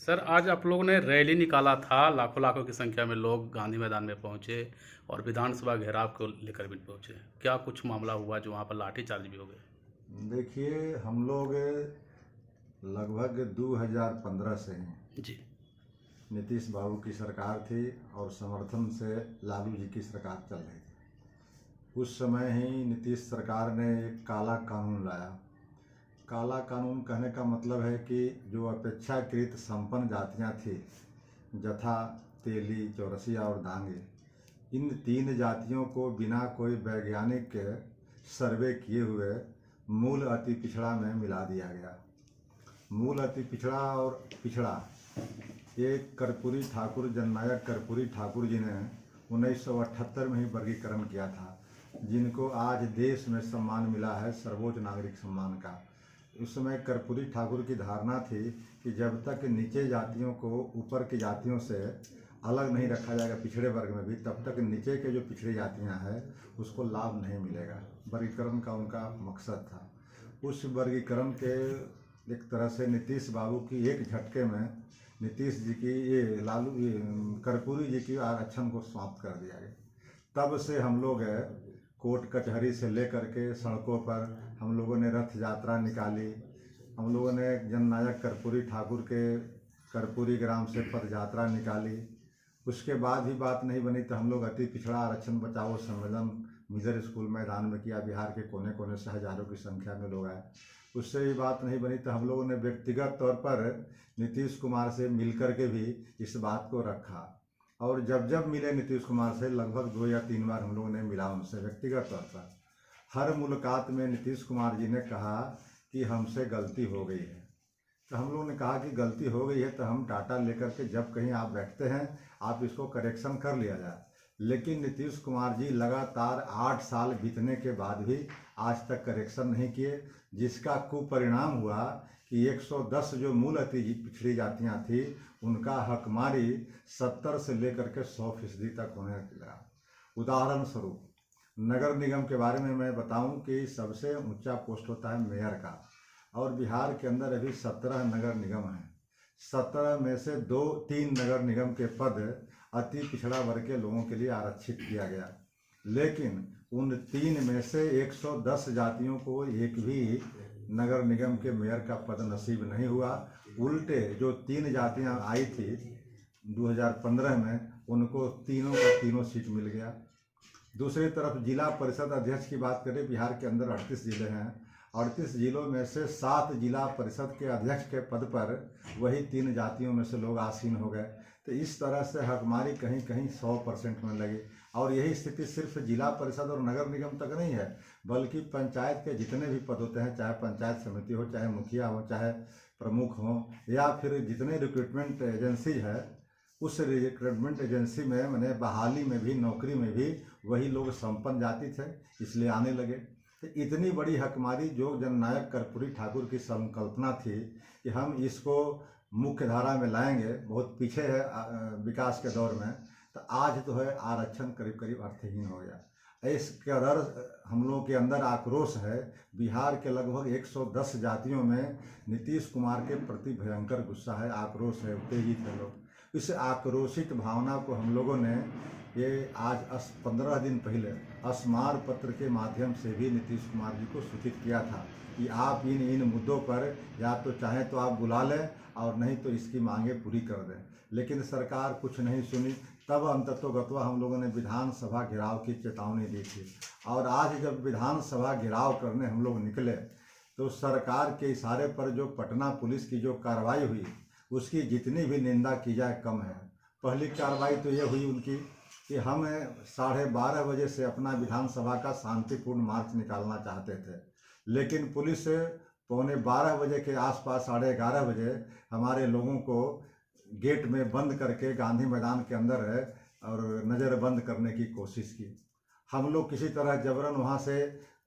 Sir, आज आप लोगों ने रैली निकाला था, लाखों लाखों की संख्या में लोग गांधी मैदान में पहुंचे और विधानसभा घेराव को लेकर भी पहुंचे। क्या कुछ मामला हुआ जो वहां पर लाठीचार्ज भी हो गए? देखिए, हम लोग लगभग 2015 से हैं। जी। नीतीश बाबू की सरकार थी और समर्थन से लालू जी की सरकार चल रही थी। उस समय ही नीतीश सरकार ने एक काला कानून लाया। काला कानून कहने का मतलब है कि जो अपेक्षाकृत संपन्न जातियां थी, जथा, तेली, चौरसिया और दांगे, इन तीन जातियों को बिना कोई वैज्ञानिक सर्वे किए हुए मूल अति पिछड़ा में मिला दिया गया। मूल अति पिछड़ा और पिछड़ा एक कर्पूरी ठाकुर, जननायक कर्पूरी ठाकुर जी ने 1978 में ही वर्गीकरण किया था, जिनको आज देश में सम्मान मिला है, सर्वोच्च नागरिक सम्मान का। उस समय कर्पूरी ठाकुर की धारणा थी कि जब तक नीचे जातियों को ऊपर की जातियों से अलग नहीं रखा जाएगा, पिछड़े वर्ग में भी, तब तक नीचे के जो पिछड़ी जातियां हैं उसको लाभ नहीं मिलेगा। वर्गीकरण का उनका मकसद था। उस वर्गीकरण के एक तरह से नीतीश बाबू की एक झटके में नीतीश जी की कर्पूरी जी की आरक्षण को समाप्त कर दिया गया। तब से हम लोग कोर्ट कचहरी से लेकर के सड़कों पर हम लोगों ने रथ यात्रा निकाली। हम लोगों ने जननायक कर्पूरी ठाकुर के कर्पूरी ग्राम से पद यात्रा निकाली। उसके बाद भी बात नहीं बनी तो हम लोग अति पिछड़ा आरक्षण बचाओ सम्मेलन मिजर स्कूल मैदान में किया। बिहार के कोने कोने से हजारों की संख्या में लोग आए। उससे भी बात नहीं बनी तो हम लोगों ने व्यक्तिगत तौर पर नीतीश कुमार से मिलकर के भी इस बात को रखा। और जब जब मिले नीतीश कुमार से, लगभग 2 या 3 बार हम लोगों ने मिला उनसे व्यक्तिगत तौर पर। हर मुलाकात में नीतीश कुमार जी ने कहा कि हमसे गलती हो गई है। तो हम लोगों ने कहा कि गलती हो गई है तो हम डाटा लेकर के जब कहीं आप बैठते हैं, आप इसको करेक्शन कर लिया जाए। लेकिन नीतीश कुमार जी लगातार 8 साल बीतने के बाद भी आज तक करेक्शन नहीं किए, जिसका कुपरिणाम हुआ कि 110 जो मूल अति पिछड़ी जातियां थी, उनका हकमारी 70 से लेकर के 100% तक होने लगा। उदाहरण स्वरूप नगर निगम के बारे में मैं बताऊं कि सबसे ऊंचा पोस्ट होता है मेयर का, और बिहार के अंदर अभी 17 नगर निगम हैं। 17 में से 3 नगर निगम के पद अति पिछड़ा वर्ग के लोगों के लिए आरक्षित किया गया। लेकिन उन 3 में से 110 जातियों को एक भी नगर निगम के मेयर का पद नसीब नहीं हुआ। उल्टे जो 3 जातियां आई थी 2015 में, उनको तीनों का तीनों सीट मिल गया। दूसरी तरफ जिला परिषद अध्यक्ष की बात करें, बिहार के अंदर 38 जिले हैं। 38 जिलों में से 7 जिला परिषद के अध्यक्ष के पद पर वही 3 जातियों में से लोग आसीन हो गए। तो इस तरह से हकमारी कहीं कहीं 100% में लगी। और यही स्थिति सिर्फ जिला परिषद और नगर निगम तक नहीं है, बल्कि पंचायत के जितने भी पद होते हैं, चाहे पंचायत समिति हो, चाहे मुखिया हो, चाहे प्रमुख हो, या फिर जितने रिक्रूटमेंट एजेंसी है, उस रिक्रूटमेंट एजेंसी में मैंने बहाली में भी, नौकरी में भी वही लोग संपन्न जाति थे, इसलिए आने लगे। तो इतनी बड़ी हकमारी जो जननायक कर्पूरी ठाकुर की संकल्पना थी कि हम इसको मुख्य धारा में लाएंगे, बहुत पीछे है विकास के दौर में, तो आज तो है आरक्षण करीब करीब अर्थहीन हो गया। इस कदर हम लोगों के अंदर आक्रोश है। बिहार के लगभग 110 जातियों में नीतीश कुमार के प्रति भयंकर गुस्सा है, आक्रोश है, उत्तेजित है लोग। इस आक्रोशित भावना को हम लोगों ने ये आज 15 दिन पहले स्मार पत्र के माध्यम से भी नीतीश कुमार जी को सूचित किया था कि आप इन मुद्दों पर या तो चाहें तो आप बुला लें और नहीं तो इसकी मांगे पूरी कर दें। लेकिन सरकार कुछ नहीं सुनी। तब अंततोगत्वा हम लोगों ने विधानसभा घेराव की चेतावनी दी थी। और आज जब विधानसभा घेराव करने हम लोग निकले तो सरकार के इशारे पर जो पटना पुलिस की जो कार्रवाई हुई, उसकी जितनी भी निंदा की जाए कम है। पहली कार्रवाई तो ये हुई उनकी कि हम 12:30 बजे से अपना विधानसभा का शांतिपूर्ण मार्च निकालना चाहते थे, लेकिन पुलिस 11:15 बजे के आसपास, 11:30 बजे हमारे लोगों को गेट में बंद करके गांधी मैदान के अंदर और नज़रबंद करने की कोशिश की। हम लोग किसी तरह जबरन वहाँ से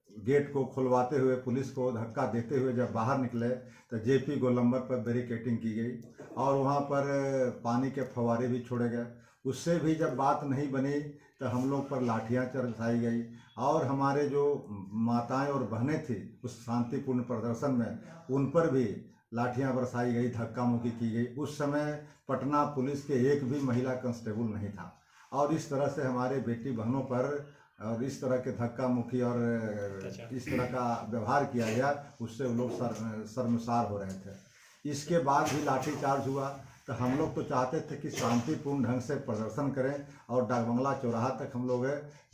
गेट को खुलवाते हुए, पुलिस को धक्का देते हुए जब बाहर निकले तो जेपी गोलंबर पर बैरिकेटिंग की गई और वहाँ पर पानी के फव्वारे भी छोड़े गए। उससे भी जब बात नहीं बनी तो हम लोग पर लाठियाँ चरसाई गई और हमारे जो माताएं और बहनें थी उस शांतिपूर्ण प्रदर्शन में, उन पर भी लाठियां बरसाई गई, धक्का मुक्की की गई। उस समय पटना पुलिस के एक भी महिला कांस्टेबल नहीं था और इस तरह से हमारे बेटी बहनों पर और इस तरह के धक्का मुक्की और इस तरह का व्यवहार किया गया, उससे वो लोग शर्मसार हो रहे थे। इसके बाद भी लाठीचार्ज हुआ तो हम लोग तो चाहते थे कि शांतिपूर्ण ढंग से प्रदर्शन करें और डाकबंगला चौराहा तक हम लोग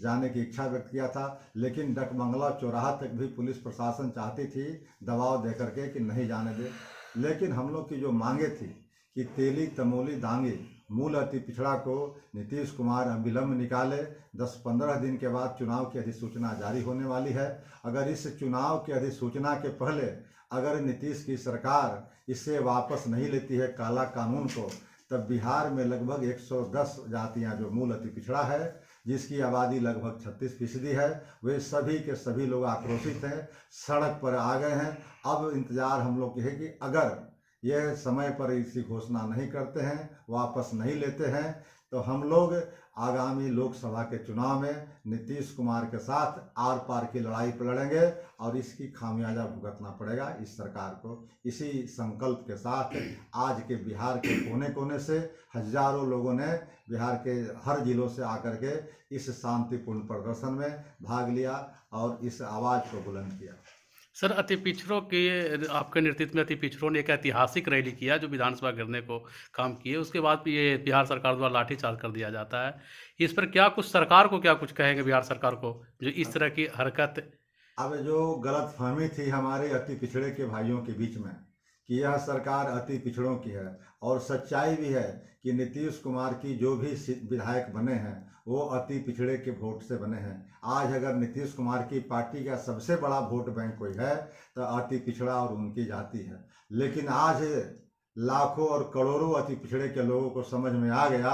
जाने की इच्छा व्यक्त किया था, लेकिन डाकबंगला चौराहा तक भी पुलिस प्रशासन चाहती थी दबाव दे करके कि नहीं जाने दे। लेकिन हम लोग की जो मांगे थी कि तेली तमोली दांगी मूल अति पिछड़ा को नीतीश कुमार अविलंब निकाले। 10-15 दिन के बाद चुनाव की अधिसूचना जारी होने वाली है। अगर इस चुनाव की अधिसूचना के पहले अगर नीतीश की सरकार इसे वापस नहीं लेती है काला कानून को, तब बिहार में लगभग 110 जातियां जो मूल अति पिछड़ा है, जिसकी आबादी लगभग 36% है, वे सभी के सभी लोग आक्रोशित हैं, सड़क पर आ गए हैं। अब इंतजार हम लोग की है कि अगर यह समय पर इसकी घोषणा नहीं करते हैं, वापस नहीं लेते हैं, तो हम लोग आगामी लोकसभा के चुनाव में नीतीश कुमार के साथ आर पार की लड़ाई पर लड़ेंगे और इसकी खामियाजा भुगतना पड़ेगा इस सरकार को। इसी संकल्प के साथ आज के बिहार के कोने कोने से हजारों लोगों ने बिहार के हर जिलों से आकर के इस शांतिपूर्ण प्रदर्शन में भाग लिया और इस आवाज़ को बुलंद किया। सर, अति पिछड़ों के आपके नेतृत्व में अति पिछड़ों ने एक ऐतिहासिक रैली किया जो विधानसभा गिरने को काम किए, उसके बाद भी ये बिहार सरकार द्वारा लाठीचार्ज कर दिया जाता है। इस पर क्या कुछ सरकार को क्या कुछ कहेंगे बिहार सरकार को जो इस तरह की हरकत? अब जो गलतफहमी थी हमारे अति पिछड़े के भाइयों के बीच में कि यह सरकार अति पिछड़ों की है, और सच्चाई भी है कि नीतीश कुमार की जो भी विधायक बने हैं वो अति पिछड़े के वोट से बने हैं। आज अगर नीतीश कुमार की पार्टी का सबसे बड़ा वोट बैंक कोई है तो अति पिछड़ा और उनकी जाति है। लेकिन आज लाखों और करोड़ों अति पिछड़े के लोगों को समझ में आ गया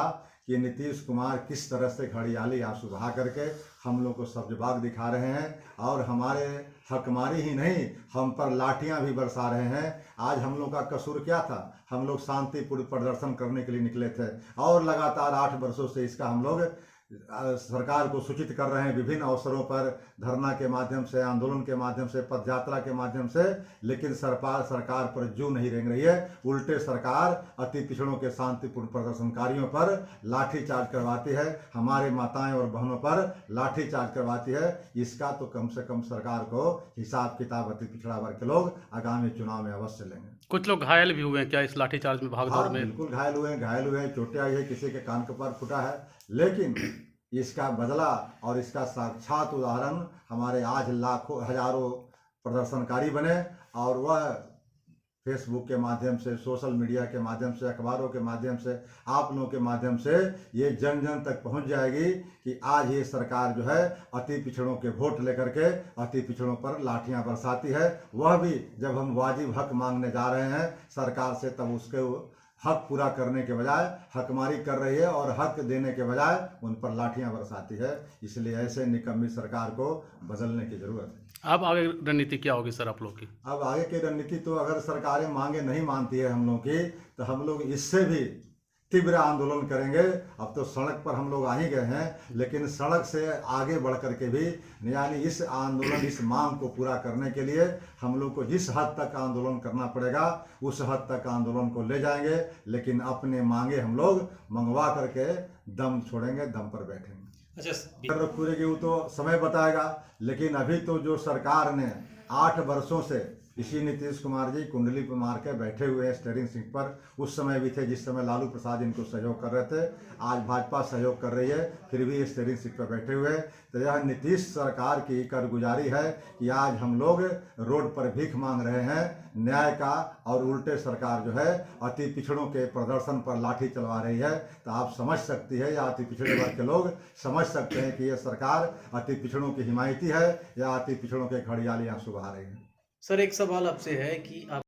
कि नीतीश कुमार किस तरह से घड़ियाली आंसू बहा करके हम लोग को सब्जबाग दिखा रहे हैं और हमारे हकमारी ही नहीं, हम पर लाठियां भी बरसा रहे हैं। आज हम लोग का कसूर क्या था? हम लोग शांतिपूर्ण प्रदर्शन करने के लिए निकले थे और लगातार 8 वर्षों से इसका हम लोग सरकार को सूचित कर रहे हैं विभिन्न अवसरों पर, धरना के माध्यम से, आंदोलन के माध्यम से, पदयात्रा के माध्यम से, लेकिन सरकार पर जू नहीं रेंग रही है। उल्टे सरकार अति पिछड़ों के शांतिपूर्ण प्रदर्शनकारियों पर लाठीचार्ज करवाती है, हमारे माताएं और बहनों पर लाठीचार्ज करवाती है। इसका तो कम से कम सरकार को हिसाब किताब अति पिछड़ा वर्ग के लोग आगामी चुनाव में अवश्य लेंगे। कुछ लोग घायल भी हुए हैं क्या इस लाठीचार्ज में, भागदौड़ में? बिल्कुल घायल हुए हैं, चोटें आई है, किसी के कान के पर फूटा है। लेकिन इसका बदला और इसका साक्षात उदाहरण हमारे आज लाखों हजारों प्रदर्शनकारी बने और वह फेसबुक के माध्यम से, सोशल मीडिया के माध्यम से, अखबारों के माध्यम से, आप लोगों के माध्यम से ये जन जन तक पहुंच जाएगी कि आज ये सरकार जो है अति पिछड़ों के वोट लेकर के अति पिछड़ों पर लाठियां बरसाती है। वह भी जब हम वाजिब हक मांगने जा रहे हैं सरकार से, तब उसके हक पूरा करने के बजाय हकमारी कर रही है और हक देने के बजाय उन पर लाठियां बरसाती है। इसलिए ऐसे निकम्मी सरकार को बदलने की जरूरत है। अब आगे रणनीति क्या होगी सर आप लोग की? अब आगे की रणनीति तो अगर सरकारें मांगे नहीं मानती है हम लोग की, तो हम लोग इससे भी तीव्र आंदोलन करेंगे। अब तो सड़क पर हम लोग आ ही गए हैं, लेकिन सड़क से आगे बढ़ करके भी यानी इस आंदोलन, इस मांग को पूरा करने के लिए हम लोग को जिस हद तक आंदोलन करना पड़ेगा उस हद तक आंदोलन को ले जाएंगे। लेकिन अपने मांगे हम लोग मंगवा करके दम छोड़ेंगे, दम पर बैठेंगे। अच्छा, पूरे की वो तो समय बताएगा, लेकिन अभी तो जो सरकार ने 8 वर्षों से इसी नीतीश कुमार जी कुंडली पर मार के बैठे हुए हैं स्टीयरिंग सीट पर। उस समय भी थे जिस समय लालू प्रसाद इनको सहयोग कर रहे थे, आज भाजपा सहयोग कर रही है, फिर भी स्टीयरिंग सीट पर बैठे हुए। तो यह नीतीश सरकार की कारगुजारी है कि आज हम लोग रोड पर भीख मांग रहे हैं न्याय का, और उल्टे सरकार जो है अति पिछड़ों के प्रदर्शन पर लाठी चलवा रही है। तो आप समझ सकती है या अति पिछड़े वर्ग के लोग समझ सकते हैं कि यह सरकार अति पिछड़ों की हिमायती है या अति पिछड़ों के घड़ियाली आंसू बहा रही है। सर, एक सवाल आपसे है कि आप